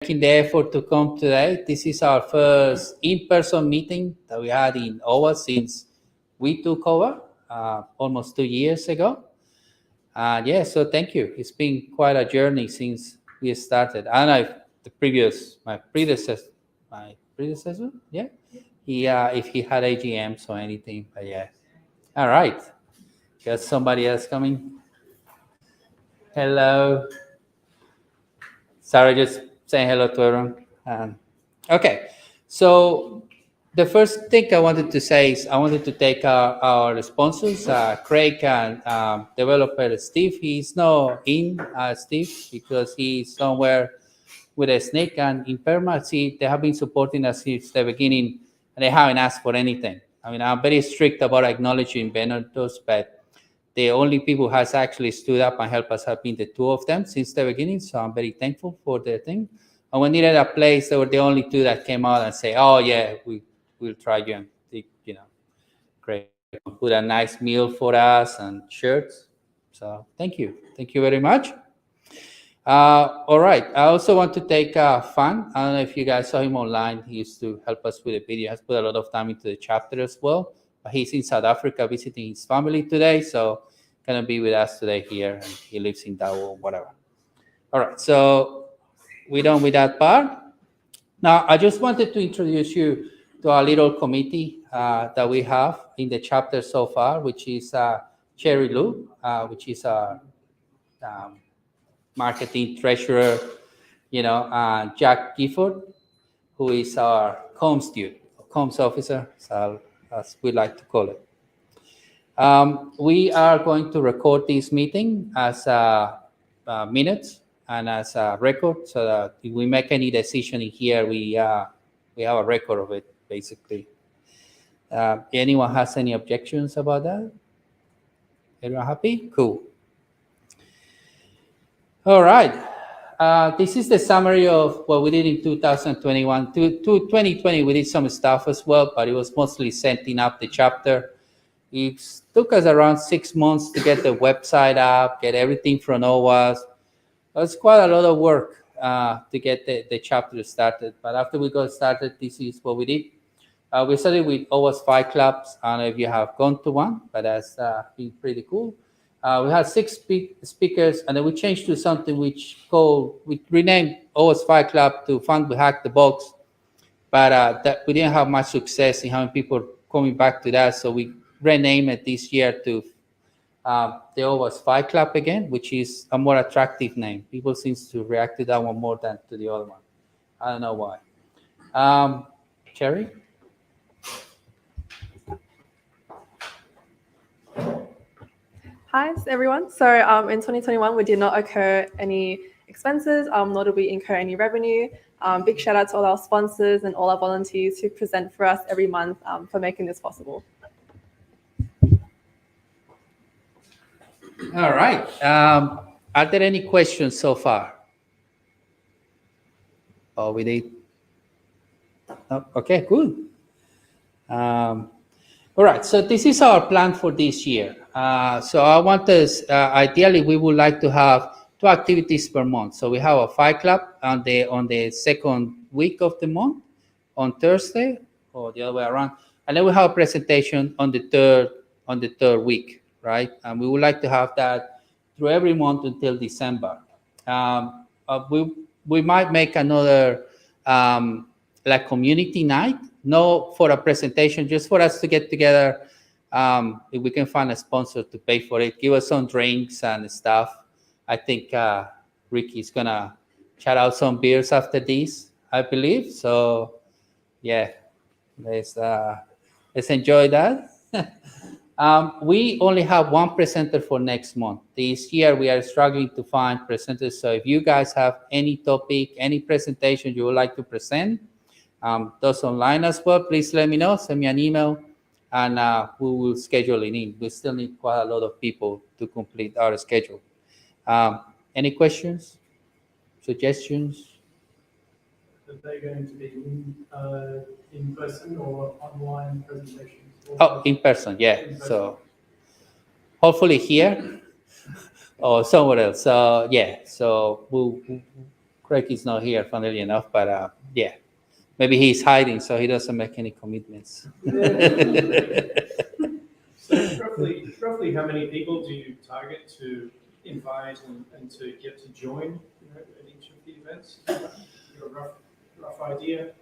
making the effort to come today. This is our first in-person meeting that we had in OWASP since we took over almost 2 years ago. Yeah, so thank you. It's been quite a journey since we started. I don't know if my predecessor, yeah, if he had AGMs or anything, but yeah. All right, got somebody else coming. Hello. Sorry, just saying hello to everyone. Okay, so the first thing I wanted to say is I wanted to thank our sponsors, Craig and developer Steve. He's not in, Steve, because he's somewhere with a snake, and in Perma, they have been supporting us since the beginning, and they haven't asked for anything. I mean, I'm very strict about acknowledging vendors, but the only people who has actually stood up and helped us have been the two of them since the beginning. So I'm very thankful for the thing. And when we needed a place, they were the only two that came out and say, "Oh yeah, we'll try you," and great, put a nice meal for us and shirts. So thank you very much. All right. I also want to thank Fan. I don't know if you guys saw him online. He used to help us with the video. He has put a lot of time into the chapter as well. But he's in South Africa visiting his family today, so gonna be with us today here. And he lives in Dawo, whatever. All right. So we're done with that part. Now I just wanted to introduce you to our little committee that we have in the chapter so far, which is Cherry Lou, which is our marketing treasurer, Jack Gifford, who is our comms dude, comms officer, so as we like to call it. We are going to record this meeting as minutes and as a record, so that if we make any decision in here, we have a record of it, basically. Anyone has any objections about that? Everyone happy? Cool. All right. This is the summary of what we did in 2021. To 2020, we did some stuff as well, but it was mostly setting up the chapter. It took us around 6 months to get the website up, get everything from OWASP. It was quite a lot of work to get the chapter started. But after we got started, this is what we did. We started with OWASP Fight Clubs. I don't know if you have gone to one, but that's been pretty cool. We had 6 speakers, and then we changed to something we renamed OWASP Fight Club to Fun We Hack the Box. But that we didn't have much success in having people coming back to that, so we renamed it this year to the OWASP Fight Club again, which is a more attractive name. People seem to react to that one more than to the other one. I don't know why. Cherry? Hi, everyone. So in 2021, we did not incur any expenses, nor did we incur any revenue. Big shout out to all our sponsors and all our volunteers who present for us every month for making this possible. All right. Are there any questions so far? Oh, we did. Oh, okay, good. All right. So this is our plan for this year. So I want us, ideally, we would like to have 2 activities per month. So we have a Fight Club on the second week of the month, on Thursday, or the other way around, and then we have a presentation on the third week, right? And we would like to have that through every month until December. We might make another like community night, no for a presentation, just for us to get together. If we can find a sponsor to pay for it, give us some drinks and stuff. I think Ricky's gonna shout out some beers after this, I believe. So yeah, let's enjoy that. We only have 1 presenter for next month. This year we are struggling to find presenters. So if you guys have any topic, any presentation you would like to present, those online as well, please let me know. Send me an email, and we will schedule it in. We still need quite a lot of people to complete our schedule. Any questions, suggestions? Are they going to be in person or online presentations? Oh, in person, yeah. In person. So hopefully here or somewhere else. So yeah, so we'll Craig is not here, funnily enough, but yeah, maybe he's hiding, so he doesn't make any commitments. So roughly how many people do you target to invite and to get to join, at each of the events? You got a rough idea?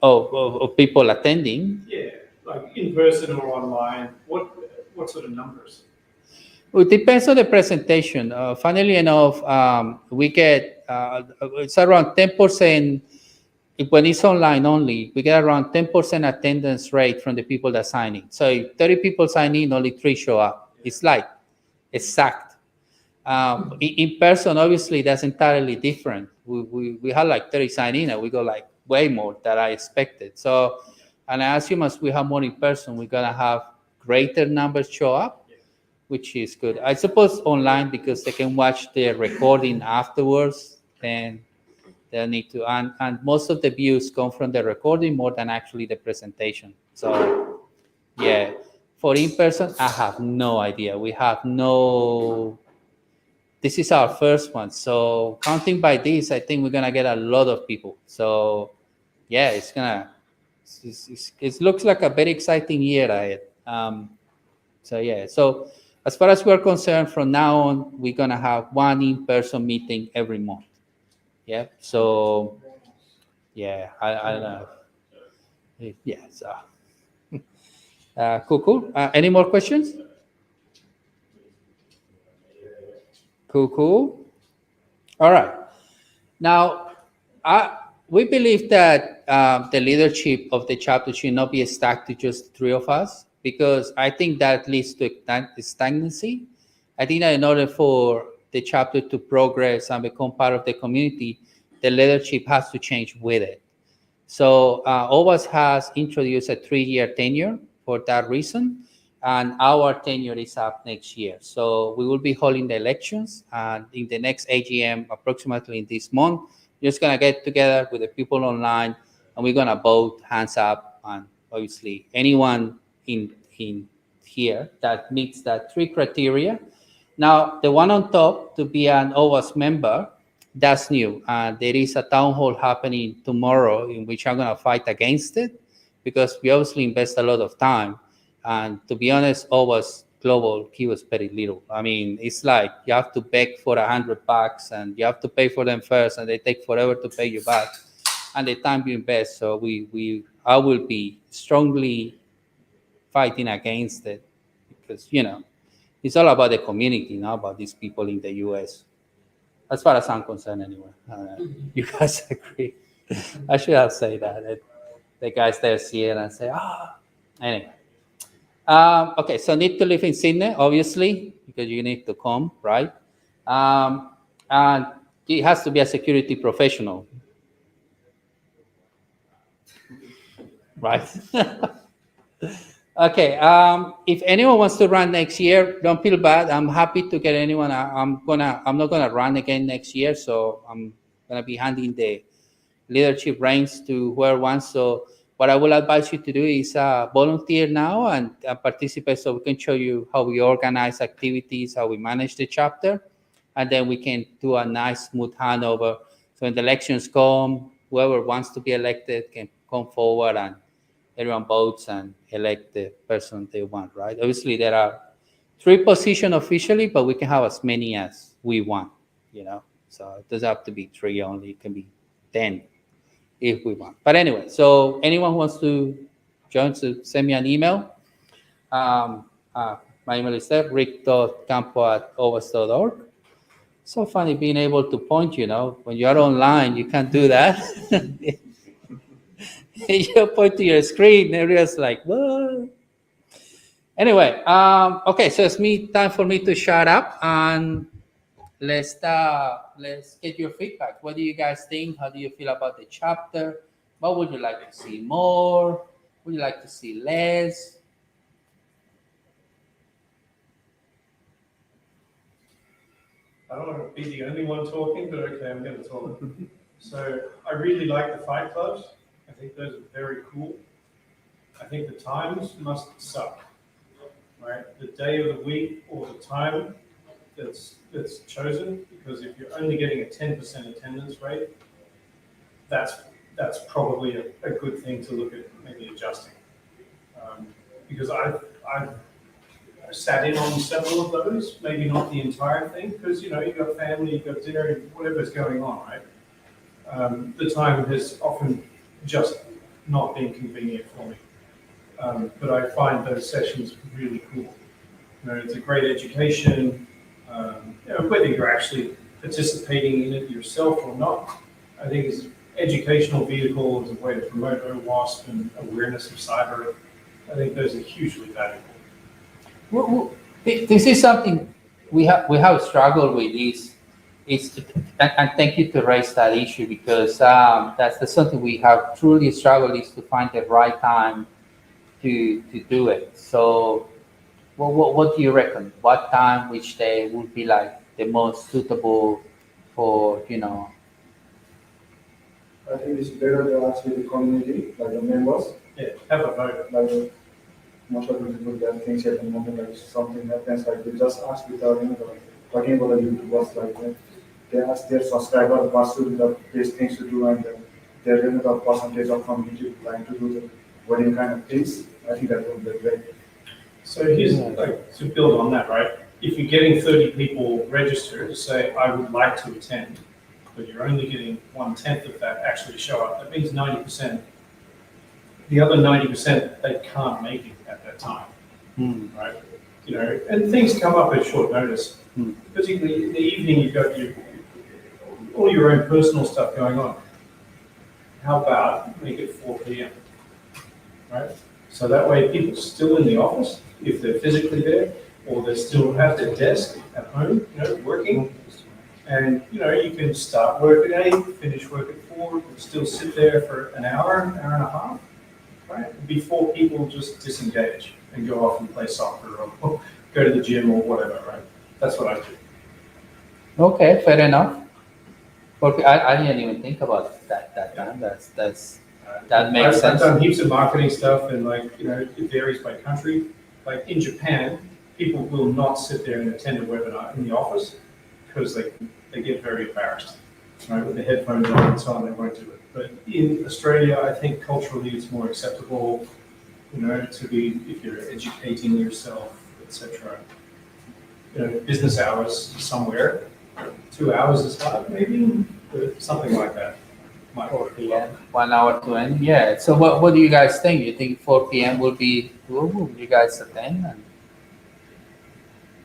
Of people attending. Yeah, like in person or online. What sort of numbers? Well, it depends on the presentation. Funnily enough, we get it's around 10%. When it's online only, we get around 10% attendance rate from the people that sign in. So if 30 people sign in, only 3 show up. It's like exact. In person, obviously, that's entirely different. We had like 30 sign in, and we got like way more than I expected. So, and I assume as we have more in person, we're gonna have greater numbers show up, which is good. I suppose online because they can watch the recording afterwards, then they'll need to, and most of the views come from the recording more than actually the presentation. So, yeah, for in person, I have no idea. We have no. This is our first one, so counting by this, I think we're gonna get a lot of people. So, yeah, it looks like a very exciting year ahead. So yeah, so as far as we're concerned, from now on, we're gonna have one in-person meeting every month. Yeah. So yeah, I don't know. Yeah. So cool. Any more questions? Cool. All right. Now, we believe that the leadership of the chapter should not be stuck to just 3 of us, because I think that leads to stagnancy. I think that in order for the chapter to progress and become part of the community, the leadership has to change with it. So OWASP has introduced a 3-year tenure for that reason, and our tenure is up next year. So we will be holding the elections, and in the next AGM, approximately in this month, we're just gonna get together with the people online, and we're gonna vote hands up, and obviously anyone in here that meets that 3 criteria. Now, the one on top, to be an OWASP member, that's new. There is a town hall happening tomorrow in which I'm going to fight against it, because we obviously invest a lot of time. And to be honest, OWASP Global gives us very little. I mean, it's like you have to beg for $100 and you have to pay for them first, and they take forever to pay you back, and the time you invest. So I will be strongly fighting against it, because, it's all about the community, not about these people in the US. As far as I'm concerned, anyway. You guys agree? I should have said that. The guys there see it and say, Anyway. Okay, so need to live in Sydney, obviously, because you need to come, right? And it has to be a security professional, right? Okay. If anyone wants to run next year, don't feel bad. I'm happy to get anyone. I'm not gonna run again next year, so I'm gonna be handing the leadership reins to whoever wants. So what I will advise you to do is volunteer now and participate, so we can show you how we organize activities, how we manage the chapter, and then we can do a nice smooth handover. So when the elections come, whoever wants to be elected can come forward, and everyone votes and elect the person they want, right? Obviously, there are 3 positions officially, but we can have as many as we want, So it doesn't have to be 3 only. It can be 10 if we want. But anyway, so anyone who wants to join, so send me an email. My email is there, rick.campo@ovas.org. So funny being able to point, when you're online, you can't do that. You point to your screen, everyone's like, what? Anyway, okay, so it's time for me to shut up, and let's get your feedback. What do you guys think? How do you feel about the chapter? What would you like to see more? Would you like to see less? I don't want to be the only one talking, but okay, I'm going to talk. So I really like the fight clubs. I think those are very cool. I think the times must suck, right? The day of the week or the time that's chosen, because if you're only getting a 10% attendance rate, that's probably a good thing to look at maybe adjusting. Because I've sat in on several of those, maybe not the entire thing, because you've got family, you've got dinner, whatever's going on, right? The time has often just not been convenient for me. But I find those sessions really cool. It's a great education, whether you're actually participating in it yourself or not. I think it's educational vehicle as a way to promote OWASP and awareness of cyber. I think those are hugely valuable. This is something we have struggled with. And thank you to raise that issue, because that's something we have truly struggled, is to find the right time to do it. So, what do you reckon? What time, which day would be like the most suitable for I think it's better to ask with the community, like the members. Yeah, have a vote. Like most of the people that things at the moment, like something happens, like they just ask without talking about the YouTubers, like they ask their subscriber what should be the best things to do, and their the percentage of from YouTube trying to do the voting kind of things. I think that would be great. So here's to build on that, right? If you're getting 30 people registered to say, I would like to attend, but you're only getting 1/10 of that actually show up, that means 90%. The other 90%, they can't make it at that time, right? And things come up at short notice. Particularly in the evening, you've got all your own personal stuff going on. How about make it 4 p.m., right? So that way people are still in the office, if they're physically there, or they're still at their desk at home, working. And, you can start work at 8, finish work at 4, still sit there for an hour and a half, right? Before people just disengage and go off and play soccer or go to the gym or whatever, right? That's what I do. Okay, fair enough. Okay, I didn't even think about that time. That makes sense. I've done heaps of marketing stuff, and it varies by country. Like in Japan, people will not sit there and attend a webinar in the office because they get very embarrassed, right? With the headphones on and so on, they won't do it. But in Australia, I think culturally it's more acceptable, to be, if you're educating yourself, etc. Business hours somewhere, 2 hours is hard, maybe, but something like that might work. 1 hour to end. Yeah. So what do you guys think? You think 4 p.m. will be doable? Will you guys attend?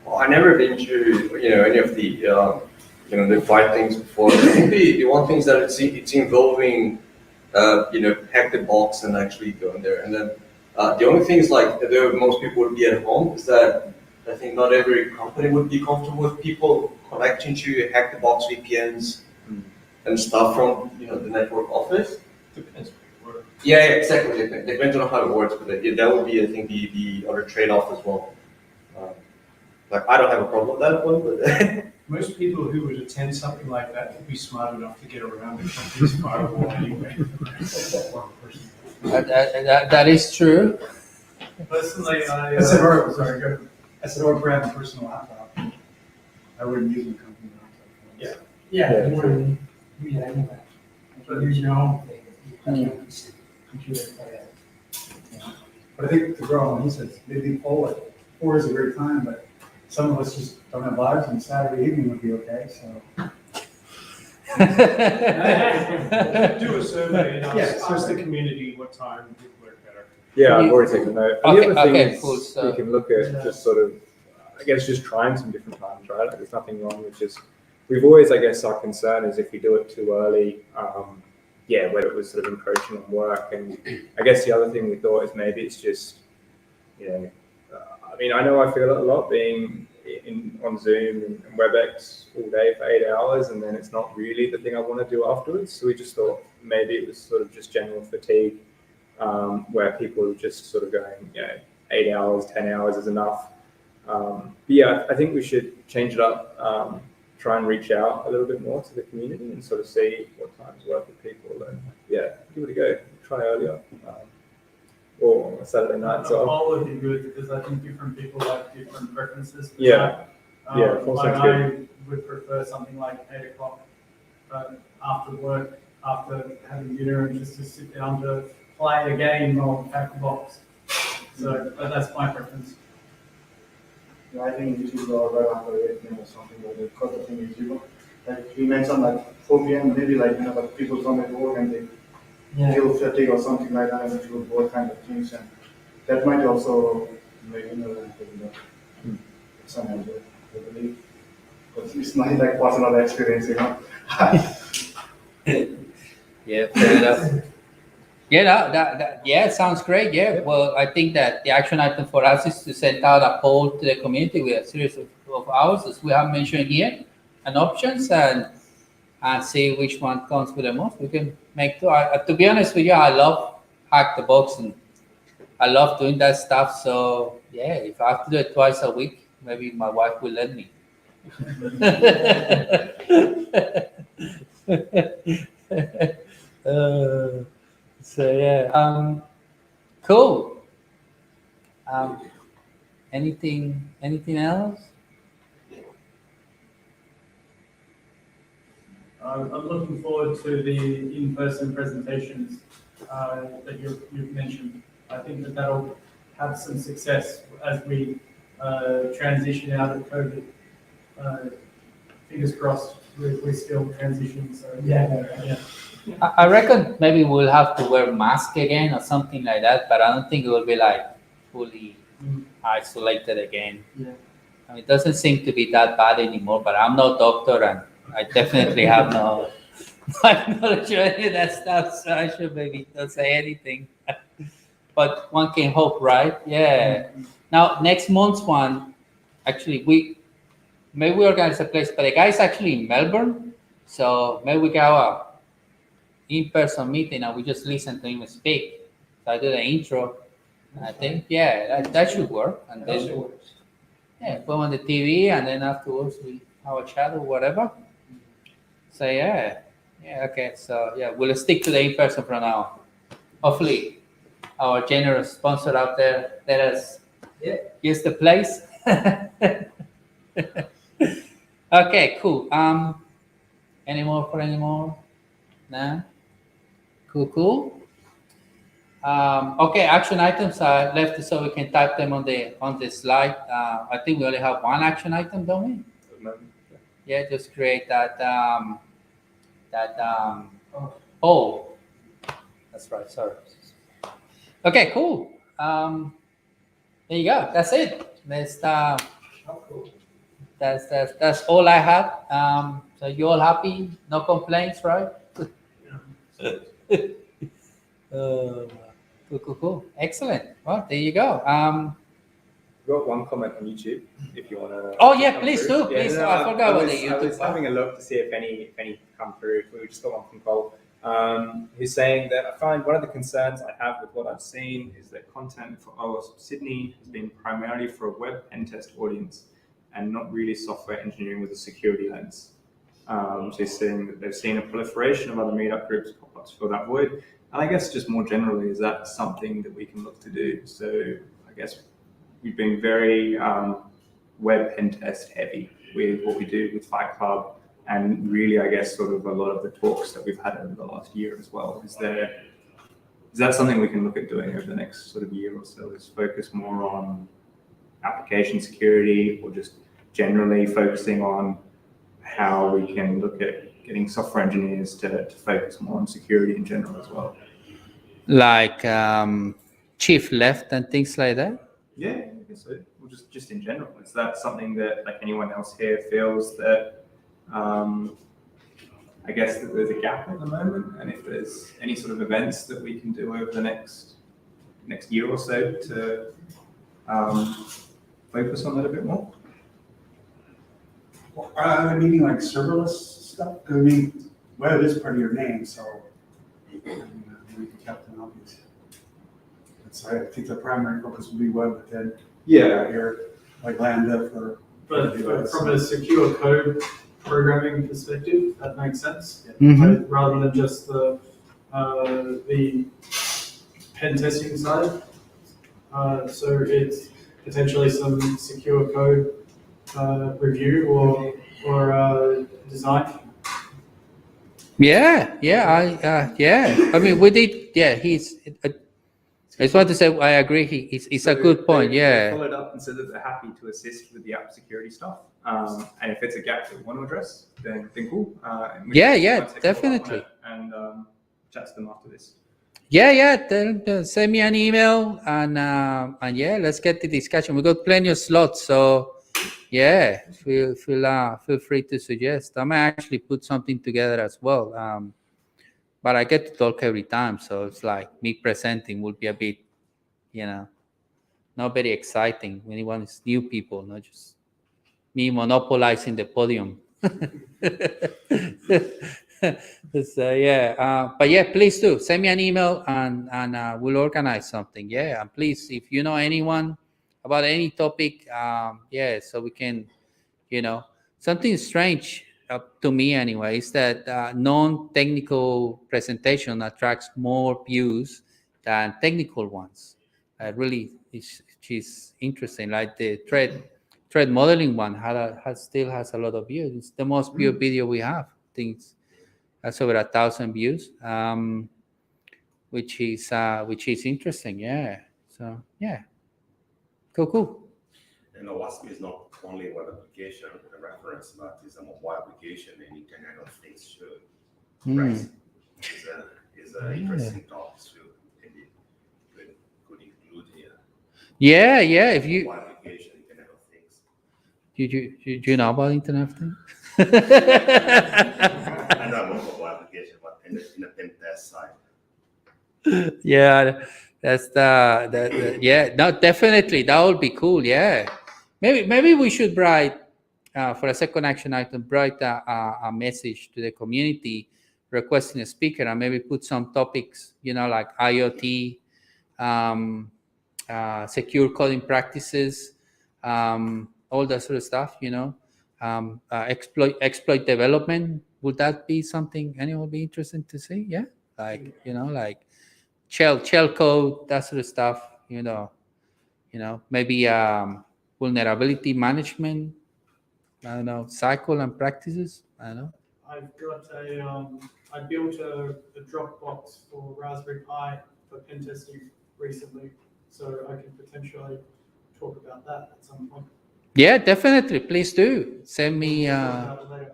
Well, I've never been to any of the fight things before. I think the one thing is that it's involving hack the box and actually go in there. And then the only thing is though most people would be at home, is that I think not every company would be comfortable with people connecting to hack the box VPNs and stuff from the network office. Depends where you work. Yeah, exactly. It depends on how it works, but that would be, I think, the other trade-off as well. I don't have a problem with that one, but Most people who would attend something like that would be smart enough to get around the company's firewall anyway. That is true. Personally, I said, or grab a personal laptop. I wouldn't use a company laptop. Yeah. You wouldn't use it anyway. But use your own thing. You have to computer for that. But I think to grow on, he says, maybe poll it. 4 is a great time, but some of us just don't have lives, and Saturday evening would be okay, so. Do a survey and ask the community what time would work better. Yeah, I've already taken note. And the other thing is, cool. So, we can look at just sort of, I guess, just trying some different times, right? Like, there's nothing wrong with just, we've always, I guess, our concern is if we do it too early, whether it was sort of encroaching on work. And I guess the other thing we thought is maybe it's just, I know I feel it a lot being on Zoom and WebEx all day for 8 hours, and then it's not really the thing I want to do afterwards. So we just thought maybe it was sort of just general fatigue, where people are just sort of going, 8 hours, 10 hours is enough. I think we should change it up, try and reach out a little bit more to the community and sort of see what times work with people, and give it a go. Try earlier. Or a Saturday night. So all would be good because I think different people have different preferences. Yeah. I would prefer something like 8 o'clock after work after having dinner and just to sit down to play a game or pack the box. So that's my preference. Yeah, I think you should go right after 8 p.m. or something like that. Because the thing is, like you mentioned, like 4 p.m. maybe like but people come at work and they feel fatigue or something like that, and feel both kind of things, and that might also make some idea, I believe. But it's not like personal experience, Yeah, fair enough. Yeah, that sounds great. Yeah, well, I think that the action item for us is to send out a poll to the community with a series of hours, as we have mentioned here, and options, and see which one comes with the most. We can make two. To be honest with you, I love hack the box, and I love doing that stuff. So yeah, if I have to do it twice a week, maybe my wife will let me. So yeah, cool. Anything else? I'm looking forward to the in-person presentations that you've mentioned. I think that'll have some success as we transition out of COVID. Fingers crossed, we're still transitioning. So yeah. I reckon maybe we'll have to wear mask again or something like that, but I don't think it will be like fully isolated again. Yeah. I mean, it doesn't seem to be that bad anymore, but I'm no doctor and I definitely have no knowledge of any of that stuff, so I should maybe not say anything. But one can hope, right? Yeah. Now, next month's one, actually, we organize a place, but the guy's actually in Melbourne, so maybe we can have a in-person meeting and we just listen to him speak. So I do the intro. I think, that should work. And then, put on the TV, and then afterwards we have a chat or whatever. So okay. So we'll stick to the in-person from now on. Hopefully, our generous sponsor out there let us use the place. Okay, cool. Any more? Nah. Cool. Okay, action items are left so we can type them on the slide. I think we only have one action item, don't we? Yeah, just create that poll. That's right. Sorry. Okay, cool. There you go. That's it. That's all I have. So you all happy? No complaints, right? Cool. Excellent. Well, there you go. I've got one comment on YouTube, if you want to. Oh yeah, please do. Please, no, I forgot about the I YouTube. was having a look to see if any come through. We just got one from Cole, who's saying that I find one of the concerns I have with what I've seen is that content for OWASP Sydney has been primarily for a web pen test audience and not really software engineering with a security lens. So he's saying that they've seen a proliferation of other meetup groups pop up to fill that void. And I guess just more generally, is that something that we can look to do? So I guess we've been very web pen test heavy with what we do with Fight Club, and really, I guess, sort of a lot of the talks that we've had over the last year as well. Is that something we can look at doing over the next sort of year or so? Is focus more on application security, or just generally focusing on how we can look at getting software engineers to focus more on security in general as well? Like chief left and things like that? Yeah, I guess so. Well, just in general. Is that something that like anyone else here feels that I guess that there's a gap at the moment, and if there's any sort of events that we can do over the next year or so to focus on that a bit more? Meaning like serverless stuff? I mean, web is part of your name, so we can Captain Obvious. I think the primary focus would be web, but then here like Lambda for. But from a secure code programming perspective, that makes sense. Mm-hmm. Rather than just the pen testing side. So it's potentially some secure code review or design. Yeah, I mean, we did. Yeah, I just want to say I agree. It's a good point. They Yeah, followed up and said that they're happy to assist with the app security stuff. And if it's a gap that we want to address, then cool. Yeah, might take a look up on definitely. it and chat to them after this. yeah. Then send me an email and yeah, let's get the discussion. We got plenty of slots, so yeah, feel free to suggest. I might actually put something together as well. But I get to talk every time, so it's like me presenting would be a bit, not very exciting. When you want new people, not just me monopolizing the podium. So yeah, but yeah, please do send me an email and we'll organize something. Yeah, and please, if you know anyone about any topic, yeah, so we can, something strange to me anyway is that non-technical presentation attracts more views than technical ones. Really, she's interesting. Like the thread modeling one still has a lot of views. It's the most viewed video we have. I think that's over 1,000 views, which is interesting. Yeah. So yeah, cool. And OWASP is not only a web application, a reference, but it's a mobile application and Internet of Things too. Right? Is an interesting topic too. Maybe could include here. Yeah. If you Mobile application, Internet of Things. do you know about Internet of Things? I know about mobile application, but in the pen test side. Yeah, that's the yeah. No, definitely that would be cool. Yeah, maybe we should write for a second action item. Write a message to the community requesting a speaker, and maybe put some topics. Like IoT, secure coding practices, all that sort of stuff. Exploit development. Would that be something anyone would be interested to see? Yeah, like shell code, that sort of stuff. Maybe vulnerability management. I don't know, cycle and practices. I don't know. I've got I built a Dropbox for Raspberry Pi for pen testing recently, so I can potentially talk about that at some point. Yeah, definitely. Please do send me. Talk about it later.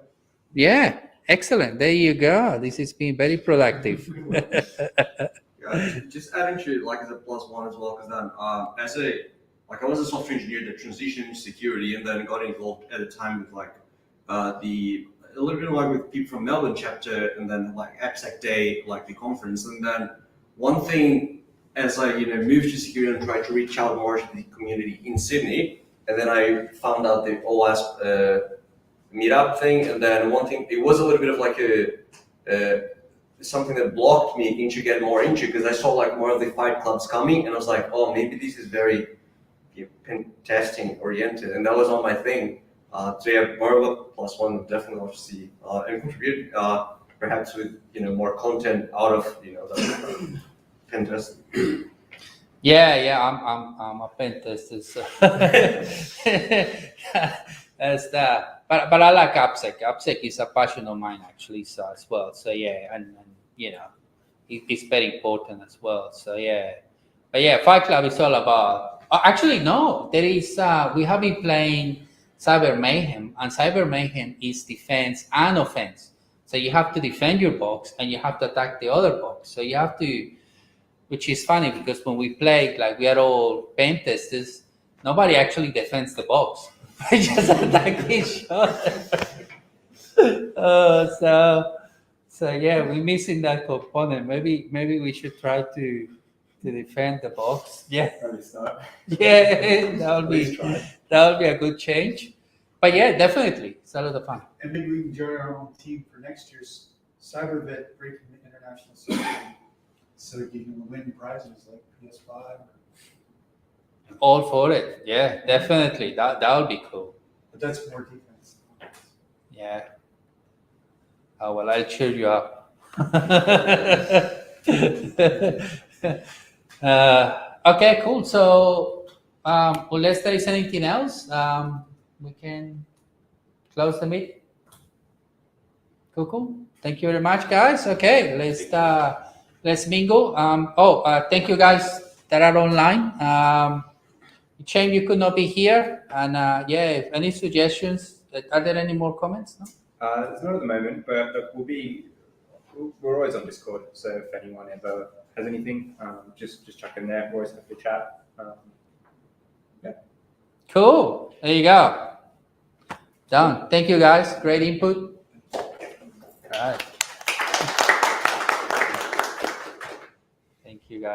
Yeah, excellent. There you go. This has been very productive. Just adding to like as a plus one as well, because then I was a software engineer that transitioned into security and then got involved at a time with like a little bit like with people from Melbourne chapter and then like AppSec Day, like the conference. And then one thing as I moved to security and tried to reach out more to the community in Sydney, and then I found out the OWASP meetup thing, and then one thing, it was a little bit of like something that blocked me into get more into, because I saw like more of the fight clubs coming, and I was like, oh, maybe this is very pen testing oriented, and that was not my thing. So yeah, more of a plus one, definitely want to see and contribute perhaps with more content out of the pen testing. Yeah, I'm a pen tester. So. That's that. But I like AppSec. AppSec is a passion of mine actually, so as well. So yeah, and it's very important as well. So yeah, but yeah, Fight Club is all about. Actually, no, there is. We have been playing Cyber Mayhem, and Cyber Mayhem is defense and offense. So you have to defend your box and you have to attack the other box. So you have to, which is funny because when we play, like we are all pen testers, nobody actually defends the box. I just attack each other. So yeah, we're missing that component. Maybe we should try to defend the box. Yeah. Yeah, that would be a good change. But yeah, definitely, it's a lot of fun. And maybe we can join our own team for next year's Cyber Vet Breaking the International System, so you can win prizes like PS5. All for it. Yeah, definitely. That would be cool. But that's more defense. Yeah. Oh, well, I'll cheer you up. Okay, cool. So, unless there is anything else, we can close the meeting. Cool. Thank you very much, guys. Okay, let's mingle. Thank you guys that are online. Shame you could not be here. And yeah, any suggestions? Are there any more comments? No? There's not at the moment, but we're always on Discord. So if anyone ever has anything, just chuck in there. We're always happy to chat. Yeah. Cool. There you go. Done. Thank you, guys. Great input. All right.